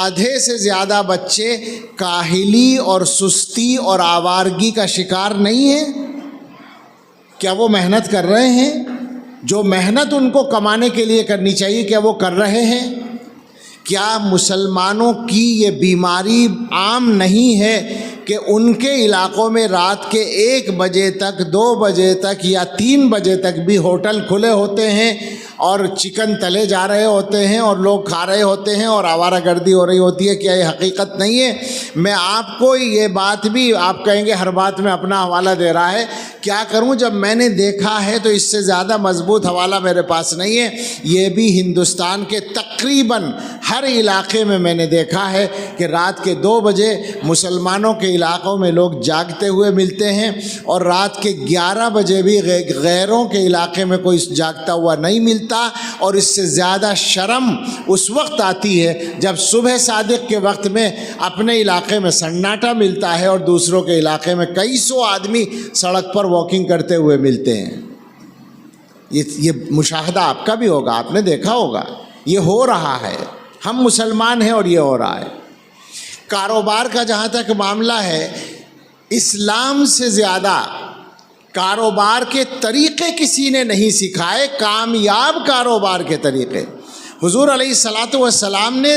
آدھے سے زیادہ بچے کاہلی اور سستی اور آوارگی کا شکار نہیں ہیں؟ کیا وہ محنت کر رہے ہیں؟ جو محنت ان کو کمانے کے لیے کرنی چاہیے کیا وہ کر رہے ہیں؟ کیا مسلمانوں کی یہ بیماری عام نہیں ہے کہ ان کے علاقوں میں رات کے 1 بجے تک 2 بجے تک یا 3 بجے تک بھی ہوٹل کھلے ہوتے ہیں اور چکن تلے جا رہے ہوتے ہیں اور لوگ کھا رہے ہوتے ہیں اور آوارہ گردی ہو رہی ہوتی ہے؟ کیا یہ حقیقت نہیں ہے؟ میں آپ کو یہ بات بھی، آپ کہیں گے ہر بات میں اپنا حوالہ دے رہا ہے، کیا کروں جب میں نے دیکھا ہے تو اس سے زیادہ مضبوط حوالہ میرے پاس نہیں ہے۔ یہ بھی ہندوستان کے تقریباً ہر علاقے میں نے دیکھا ہے کہ رات کے 2 بجے مسلمانوں کے علاقوں میں لوگ جاگتے ہوئے ملتے ہیں اور رات کے 11 بجے بھی غیروں کے علاقے میں کوئی جاگتا ہوا نہیں ملتا۔ اور اس سے زیادہ شرم اس وقت آتی ہے جب صبح صادق کے وقت میں اپنے علاقے میں سناٹا ملتا ہے اور دوسروں کے علاقے میں کئی سو آدمی سڑک پر واکنگ کرتے ہوئے ملتے ہیں۔ یہ مشاہدہ آپ کا بھی ہوگا، آپ نے دیکھا ہوگا، یہ ہو رہا ہے، ہم مسلمان ہیں اور یہ ہو رہا ہے۔ کاروبار کا جہاں تک معاملہ ہے، اسلام سے زیادہ کاروبار کے طریقے کسی نے نہیں سکھائے، کامیاب کاروبار کے طریقے۔ حضور علیہ الصلاۃ والسلام نے